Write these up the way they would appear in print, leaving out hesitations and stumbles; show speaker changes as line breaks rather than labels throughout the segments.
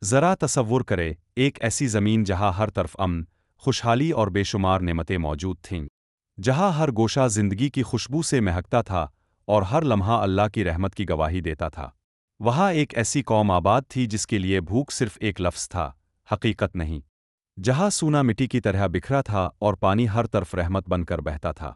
ذرا تصور کرے ایک ایسی زمین جہاں ہر طرف امن، خوشحالی اور بے شمار نعمتیں موجود تھیں، جہاں ہر گوشہ زندگی کی خوشبو سے مہکتا تھا اور ہر لمحہ اللہ کی رحمت کی گواہی دیتا تھا۔ وہاں ایک ایسی قوم آباد تھی جس کے لیے بھوک صرف ایک لفظ تھا، حقیقت نہیں، جہاں سونا مٹی کی طرح بکھرا تھا اور پانی ہر طرف رحمت بن کر بہتا تھا،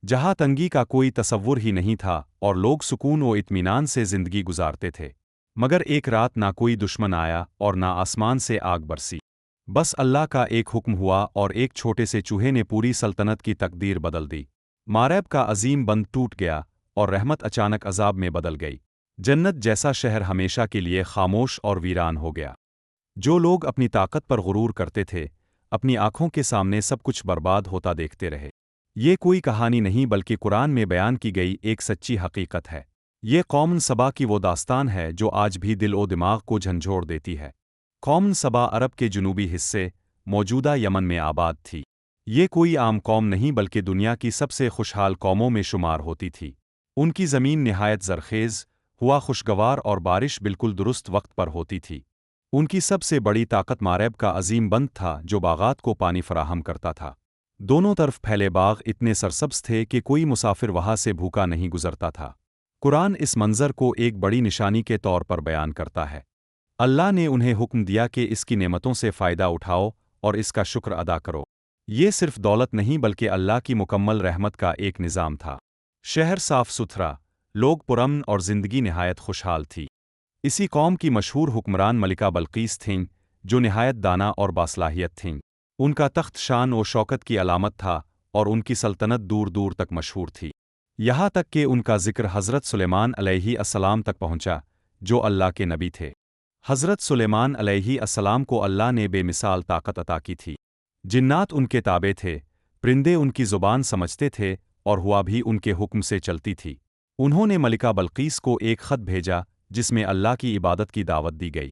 جہاں تنگی کا کوئی تصور ہی نہیں تھا اور لوگ سکون و اطمینان سے زندگی گزارتے تھے۔ مگر ایک رات نہ کوئی دشمن آیا اور نہ آسمان سے آگ برسی، بس اللہ کا ایک حکم ہوا اور ایک چھوٹے سے چوہے نے پوری سلطنت کی تقدیر بدل دی۔ ماریب کا عظیم بند ٹوٹ گیا اور رحمت اچانک عذاب میں بدل گئی۔ جنت جیسا شہر ہمیشہ کے لیے خاموش اور ویران ہو گیا۔ جو لوگ اپنی طاقت پر غرور کرتے تھے، اپنی آنکھوں کے سامنے سب کچھ برباد ہوتا دیکھتے رہے۔ یہ کوئی کہانی نہیں بلکہ قرآن میں بیان کی گئی ایک سچی حقیقت ہے۔ یہ قوم سبا کی وہ داستان ہے جو آج بھی دل و دماغ کو جھنجھوڑ دیتی ہے۔ قوم سبا عرب کے جنوبی حصے، موجودہ یمن میں آباد تھی۔ یہ کوئی عام قوم نہیں بلکہ دنیا کی سب سے خوشحال قوموں میں شمار ہوتی تھی۔ ان کی زمین نہایت زرخیز، ہوا خوشگوار اور بارش بالکل درست وقت پر ہوتی تھی۔ ان کی سب سے بڑی طاقت ماریب کا عظیم بند تھا جو باغات کو پانی فراہم کرتا تھا۔ دونوں طرف پھیلے باغ اتنے سرسبز تھے کہ کوئی مسافر وہاں سے بھوکا نہیں گزرتا تھا۔ قرآن اس منظر کو ایک بڑی نشانی کے طور پر بیان کرتا ہے۔ اللہ نے انہیں حکم دیا کہ اس کی نعمتوں سے فائدہ اٹھاؤ اور اس کا شکر ادا کرو۔ یہ صرف دولت نہیں بلکہ اللہ کی مکمل رحمت کا ایک نظام تھا۔ شہر صاف ستھرا، لوگ پرامن اور زندگی نہایت خوشحال تھی۔ اسی قوم کی مشہور حکمران ملکہ بلقیس تھیں، جو نہایت دانا اور باصلاحیت تھیں۔ ان کا تخت شان و شوکت کی علامت تھا اور ان کی سلطنت دور دور تک مشہور تھی۔ یہاں تک کہ ان کا ذکر حضرت سلیمان علیہ السلام تک پہنچا، جو اللہ کے نبی تھے۔ حضرت سلیمان علیہ السلام کو اللہ نے بے مثال طاقت عطا کی تھی۔ جنات ان کے تابع تھے، پرندے ان کی زبان سمجھتے تھے اور ہوا بھی ان کے حکم سے چلتی تھی۔ انہوں نے ملکہ بلقیس کو ایک خط بھیجا جس میں اللہ کی عبادت کی دعوت دی گئی۔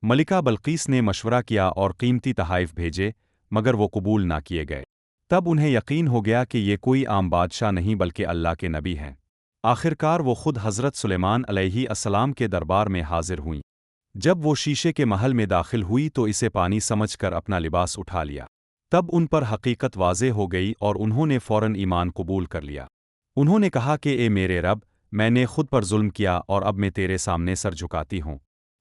ملکہ بلقیس نے مشورہ کیا اور قیمتی تحائف بھیجے، مگر وہ قبول نہ کیے گئے۔ تب انہیں یقین ہو گیا کہ یہ کوئی عام بادشاہ نہیں بلکہ اللہ کے نبی ہیں۔ آخرکار وہ خود حضرت سلیمان علیہ السلام کے دربار میں حاضر ہوئیں۔ جب وہ شیشے کے محل میں داخل ہوئی تو اسے پانی سمجھ کر اپنا لباس اٹھا لیا۔ تب ان پر حقیقت واضح ہو گئی اور انہوں نے فوراً ایمان قبول کر لیا۔ انہوں نے کہا کہ اے میرے رب، میں نے خود پر ظلم کیا اور اب میں تیرے سامنے سر جھکاتی ہوں۔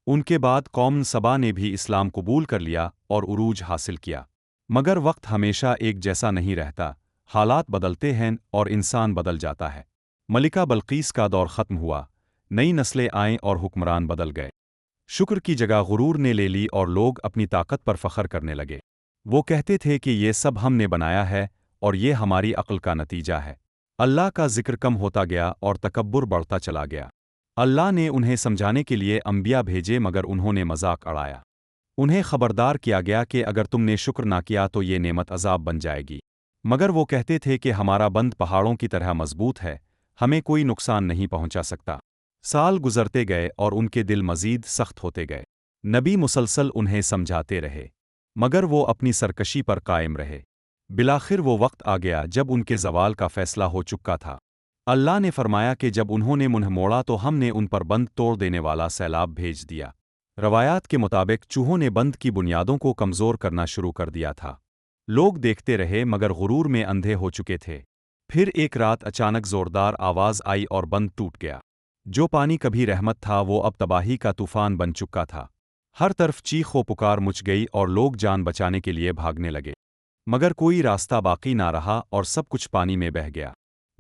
ان کے بعد قوم سبا نے بھی اسلام قبول کر لیا اور عروج حاصل کیا۔ مگر وقت ہمیشہ ایک جیسا نہیں رہتا، حالات بدلتے ہیں اور انسان بدل جاتا ہے۔ ملکہ بلقیس کا دور ختم ہوا، نئی نسلیں آئیں اور حکمران بدل گئے۔ شکر کی جگہ غرور نے لے لی اور لوگ اپنی طاقت پر فخر کرنے لگے۔ وہ کہتے تھے کہ یہ سب ہم نے بنایا ہے اور یہ ہماری عقل کا نتیجہ ہے۔ اللہ کا ذکر کم ہوتا گیا اور تکبر بڑھتا چلا گیا۔ اللہ نے انہیں سمجھانے کے لیے انبیاء بھیجے مگر انہوں نے مذاق اڑایا۔ انہیں خبردار کیا گیا کہ اگر تم نے شکر نہ کیا تو یہ نعمت عذاب بن جائے گی۔ مگر وہ کہتے تھے کہ ہمارا بند پہاڑوں کی طرح مضبوط ہے، ہمیں کوئی نقصان نہیں پہنچا سکتا۔ سال گزرتے گئے اور ان کے دل مزید سخت ہوتے گئے۔ نبی مسلسل انہیں سمجھاتے رہے، مگر وہ اپنی سرکشی پر قائم رہے۔ بالآخر وہ وقت آ گیا جب ان کے زوال کا فیصلہ ہو چکا تھا۔ اللہ نے فرمایا کہ جب انہوں نے منہ موڑا تو ہم نے ان پر بند توڑ دینے والا سیلاب بھیج دیا۔ روایات کے مطابق چوہوں نے بند کی بنیادوں کو کمزور کرنا شروع کر دیا تھا۔ لوگ دیکھتے رہے مگر غرور میں اندھے ہو چکے تھے۔ پھر ایک رات اچانک زوردار آواز آئی اور بند ٹوٹ گیا۔ جو پانی کبھی رحمت تھا وہ اب تباہی کا طوفان بن چکا تھا۔ ہر طرف چیخ و پکار مچ گئی اور لوگ جان بچانے کے لیے بھاگنے لگے، مگر کوئی راستہ باقی نہ رہا اور سب کچھ پانی میں بہہ گیا۔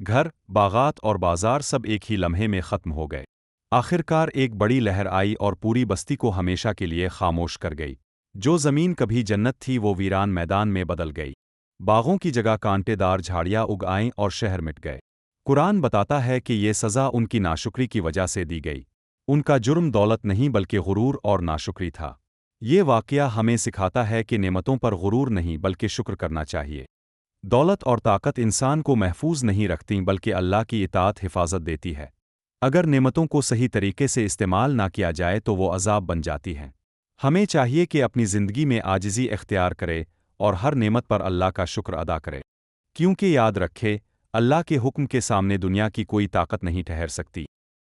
گھر، باغات اور بازار سب ایک ہی لمحے میں ختم ہو گئے۔ آخرکار ایک بڑی لہر آئی اور پوری بستی کو ہمیشہ کے لیے خاموش کر گئی۔ جو زمین کبھی جنت تھی وہ ویران میدان میں بدل گئی۔ باغوں کی جگہ کانٹے دار جھاڑیاں اگ آئیں اور شہر مٹ گئے۔ قرآن بتاتا ہے کہ یہ سزا ان کی ناشکری کی وجہ سے دی گئی۔ ان کا جرم دولت نہیں بلکہ غرور اور ناشکری تھا۔ یہ واقعہ ہمیں سکھاتا ہے کہ نعمتوں پر غرور نہیں بلکہ شکر کرنا چاہیے۔ دولت اور طاقت انسان کو محفوظ نہیں رکھتیں بلکہ اللہ کی اطاعت حفاظت دیتی ہے۔ اگر نعمتوں کو صحیح طریقے سے استعمال نہ کیا جائے تو وہ عذاب بن جاتی ہیں۔ ہمیں چاہیے کہ اپنی زندگی میں عاجزی اختیار کرے اور ہر نعمت پر اللہ کا شکر ادا کرے، کیونکہ یاد رکھے، اللہ کے حکم کے سامنے دنیا کی کوئی طاقت نہیں ٹھہر سکتی۔